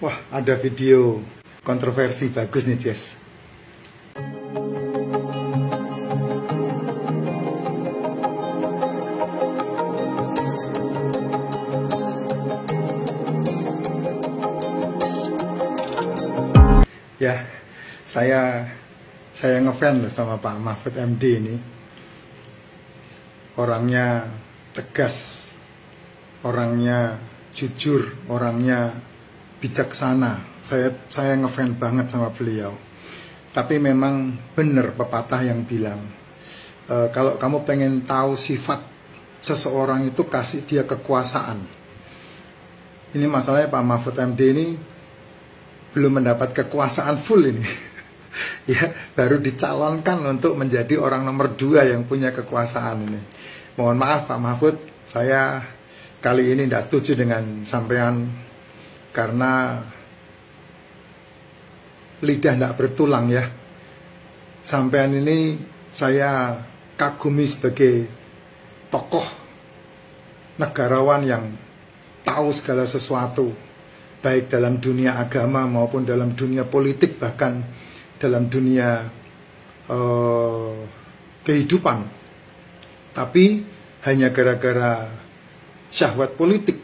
Wah, ada video kontroversi bagus nih, Jess. Ya, saya ngefans sama Pak Mahfud MD ini. Orangnya tegas, orangnya jujur, orangnya bijaksana. Saya ngefans banget sama beliau. Tapi memang benar pepatah yang bilang, kalau kamu pengen tahu sifat seseorang itu, kasih dia kekuasaan. Ini masalahnya Pak Mahfud MD ini belum mendapat kekuasaan full ini. Ya, baru dicalonkan untuk menjadi orang nomor 2 yang punya kekuasaan ini. Mohon maaf Pak Mahfud, saya kali ini tidak setuju dengan sampean karena lidah tidak bertulang ya. Sampean ini saya kagumi sebagai tokoh negarawan yang tahu segala sesuatu, baik dalam dunia agama maupun dalam dunia politik, bahkan dalam dunia kehidupan. Tapi hanya gara-gara syahwat politik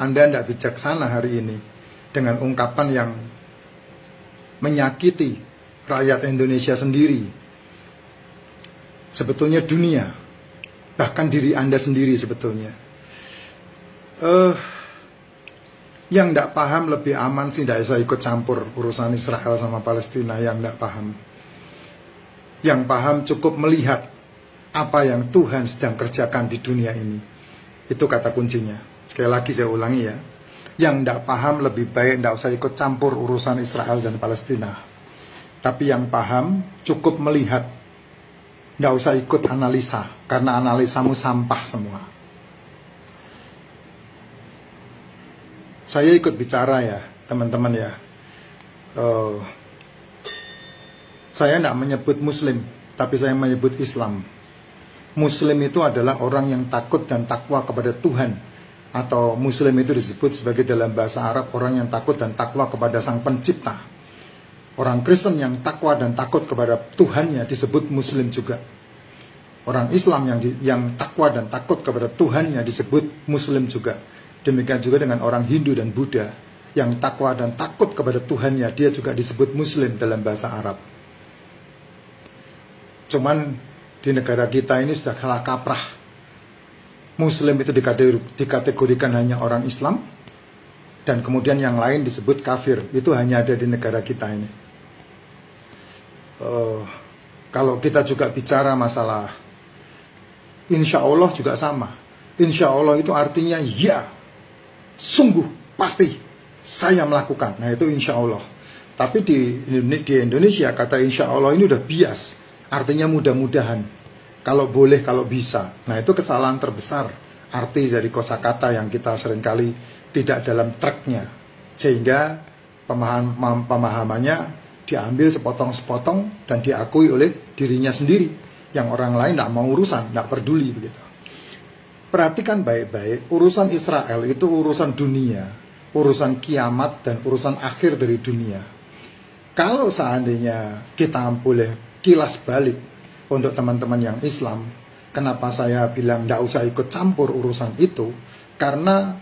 Anda tidak bijaksana hari ini dengan ungkapan yang menyakiti rakyat Indonesia sendiri, sebetulnya dunia, bahkan diri Anda sendiri sebetulnya. Yang tidak paham lebih aman sih tidak usah ikut campur urusan Israel sama Palestina. Yang tidak paham, yang paham cukup melihat apa yang Tuhan sedang kerjakan di dunia ini. Itu kata kuncinya. Sekali lagi saya ulangi ya, yang tidak paham lebih baik tidak usah ikut campur urusan Israel dan Palestina. Tapi yang paham cukup melihat, tidak usah ikut analisa, karena analisamu sampah semua. Saya ikut bicara ya teman-teman ya. Saya tidak menyebut Muslim, tapi saya menyebut Islam. Muslim itu adalah orang yang takut dan takwa kepada Tuhan, atau Muslim itu disebut sebagai dalam bahasa Arab orang yang takut dan takwa kepada Sang Pencipta. Orang Kristen yang takwa dan takut kepada Tuhannya disebut Muslim juga. Orang Islam yang takwa dan takut kepada Tuhannya disebut Muslim juga. Demikian juga dengan orang Hindu dan Buddha yang takwa dan takut kepada Tuhannya, dia juga disebut Muslim dalam bahasa Arab. Cuman di negara kita ini sudah salah kaprah. Muslim itu dikategorikan hanya orang Islam, dan kemudian yang lain disebut kafir. Itu hanya ada di negara kita ini. Kalau kita juga bicara masalah insya Allah juga sama. Insya Allah itu artinya ya, sungguh pasti saya melakukan. Nah itu insya Allah. Tapi di Indonesia kata insya Allah ini udah bias, artinya mudah-mudahan, kalau boleh, kalau bisa. Nah itu kesalahan terbesar arti dari kosakata yang kita seringkali tidak dalam tracknya, sehingga pemahamannya diambil sepotong-sepotong dan diakui oleh dirinya sendiri, yang orang lain tidak mau urusan, tidak peduli begitu. Perhatikan baik-baik, urusan Israel itu urusan dunia, urusan kiamat dan urusan akhir dari dunia. Kalau seandainya kita boleh kilas balik untuk teman-teman yang Islam, kenapa saya bilang tidak usah ikut campur urusan itu? Karena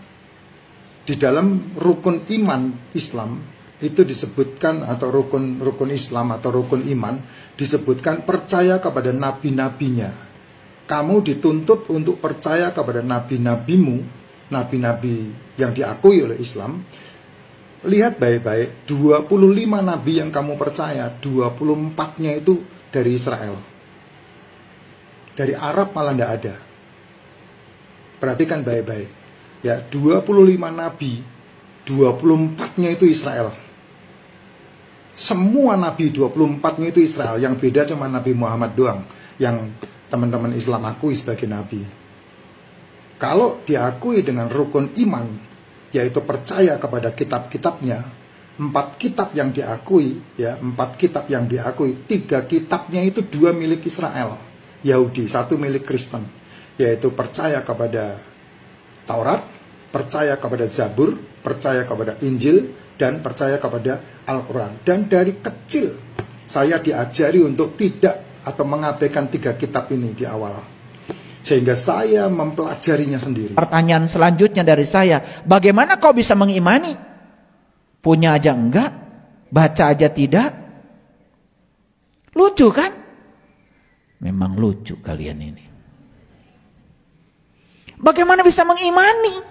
di dalam rukun iman Islam itu disebutkan, atau rukun Islam atau rukun iman disebutkan percaya kepada nabi-nabinya. Kamu dituntut untuk percaya kepada nabi-nabimu, nabi-nabi yang diakui oleh Islam. Lihat baik-baik, 25 nabi yang kamu percaya, 24-nya itu dari Israel. Dari Arab malah tidak ada. Perhatikan baik-baik. Ya, 25 nabi, 24-nya itu Israel. Semua nabi 24-nya itu Israel. Yang beda cuma Nabi Muhammad doang, yang teman-teman Islam akui sebagai nabi. Kalau diakui dengan rukun iman, yaitu percaya kepada kitab-kitabnya, 4 kitab yang diakui, ya 4 kitab yang diakui, 3 kitabnya itu 2 milik Israel, Yahudi, 1 milik Kristen, yaitu percaya kepada Taurat, percaya kepada Zabur, percaya kepada Injil, dan percaya kepada Al-Quran. Dan dari kecil saya diajari untuk tidak atau mengabaikan 3 kitab ini di awal, sehingga saya mempelajarinya sendiri. Pertanyaan selanjutnya dari saya, bagaimana kau bisa mengimani? Punya aja enggak, baca aja tidak. Lucu kan? Memang lucu kalian ini. Bagaimana bisa mengimani?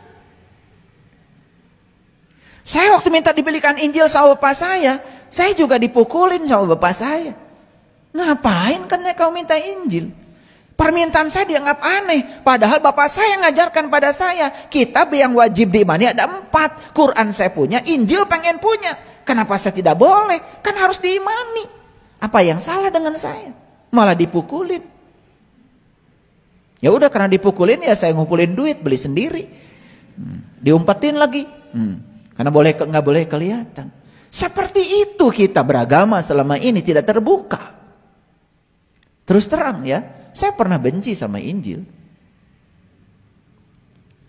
Saya waktu minta dibelikan Injil sama bapak saya juga dipukulin sama bapak saya. Ngapain kan kau minta Injil? Permintaan saya dianggap aneh. Padahal bapak saya ngajarkan pada saya, kitab yang wajib diimani ada 4. Quran saya punya, Injil pengen punya. Kenapa saya tidak boleh? Kan harus diimani. Apa yang salah dengan saya? Malah dipukulin. Ya udah, karena dipukulin ya saya ngumpulin duit, beli sendiri. Diumpetin lagi. Karena nggak boleh kelihatan. Seperti itu kita beragama selama ini, tidak terbuka. Terus terang ya, saya pernah benci sama Injil.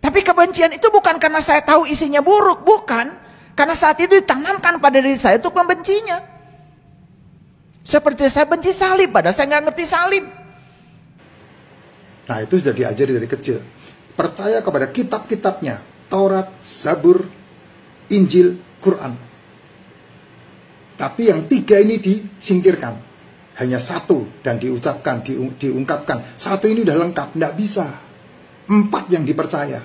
Tapi kebencian itu bukan karena saya tahu isinya buruk, bukan. Karena saat itu ditanamkan pada diri saya untuk membencinya. Seperti saya benci salib, padahal saya nggak ngerti salib. Nah, itu sudah diajari dari kecil. Percaya kepada kitab-kitabnya, Taurat, Zabur, Injil, Quran. Tapi yang 3 ini disingkirkan. Hanya 1 dan diucapkan, diungkapkan. 1 ini udah lengkap, tidak bisa. 4 yang dipercaya.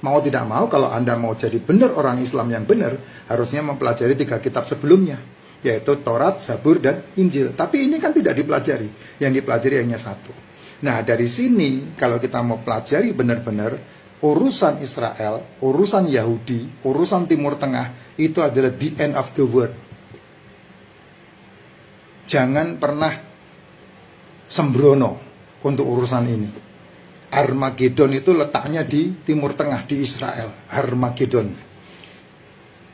Mau tidak mau, kalau Anda mau jadi benar orang Islam yang benar, harusnya mempelajari 3 kitab sebelumnya, yaitu Taurat, Zabur, dan Injil. Tapi ini kan tidak dipelajari. Yang dipelajari hanya 1. Nah, dari sini kalau kita mau pelajari benar-benar urusan Israel, urusan Yahudi, urusan Timur Tengah, itu adalah the end of the world. Jangan pernah sembrono untuk urusan ini. Armageddon itu letaknya di Timur Tengah, di Israel. Armageddon.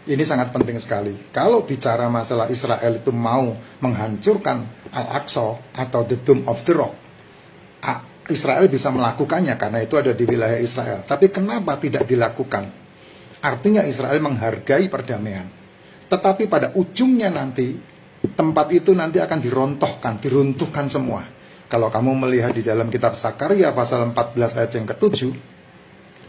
Ini sangat penting sekali. Kalau bicara masalah Israel itu mau menghancurkan Al-Aqsa atau the Dome of the Rock, Israel bisa melakukannya karena itu ada di wilayah Israel. Tapi kenapa tidak dilakukan? Artinya Israel menghargai perdamaian. Tetapi pada ujungnya nanti, tempat itu nanti akan dirontohkan, diruntuhkan semua. Kalau kamu melihat di dalam kitab Zakaria pasal 14 ayat yang ke-7,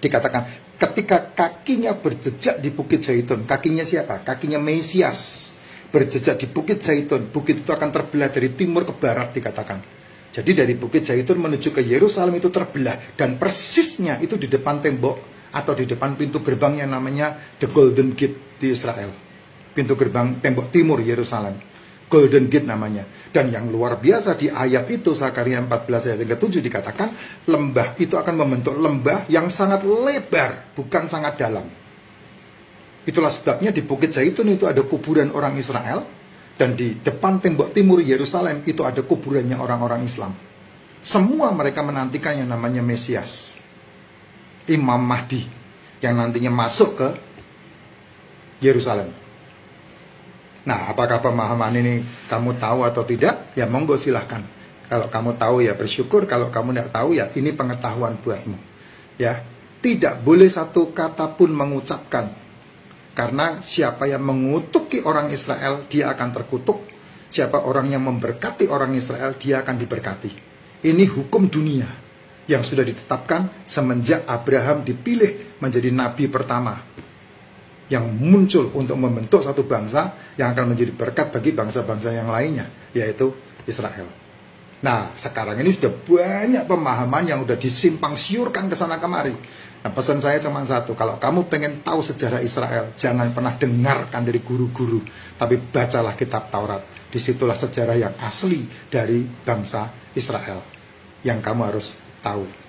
dikatakan ketika kakinya berjejak di Bukit Zaitun. Kakinya siapa? Kakinya Mesias. Berjejak di Bukit Zaitun. Bukit itu akan terbelah dari timur ke barat, dikatakan. Jadi dari Bukit Zaitun menuju ke Yerusalem itu terbelah. Dan persisnya itu di depan tembok atau di depan pintu gerbang yang namanya The Golden Gate di Israel. Pintu gerbang tembok timur Yerusalem. Golden Gate namanya. Dan yang luar biasa di ayat itu, Zakaria 14 ayat yang ke-7 dikatakan, lembah itu akan membentuk lembah yang sangat lebar, bukan sangat dalam. Itulah sebabnya di Bukit Zaitun itu ada kuburan orang Israel. Dan di depan tembok timur Yerusalem itu ada kuburannya orang-orang Islam. Semua mereka menantikan yang namanya Mesias, Imam Mahdi, yang nantinya masuk ke Yerusalem. Nah, apakah pemahaman ini kamu tahu atau tidak? Ya monggo silahkan. Kalau kamu tahu ya bersyukur, kalau kamu tidak tahu ya ini pengetahuan buatmu. Ya, tidak boleh satu kata pun mengucapkan. Karena siapa yang mengutuki orang Israel, dia akan terkutuk. Siapa orang yang memberkati orang Israel, dia akan diberkati. Ini hukum dunia yang sudah ditetapkan semenjak Abraham dipilih menjadi nabi pertama yang muncul untuk membentuk satu bangsa yang akan menjadi berkat bagi bangsa-bangsa yang lainnya, yaitu Israel. Nah, sekarang ini sudah banyak pemahaman yang sudah disimpang siurkan ke sana kemari. Nah, pesan saya cuma satu, kalau kamu pengen tahu sejarah Israel, jangan pernah dengarkan dari guru-guru, tapi bacalah kitab Taurat. Disitulah sejarah yang asli dari bangsa Israel yang kamu harus tahu.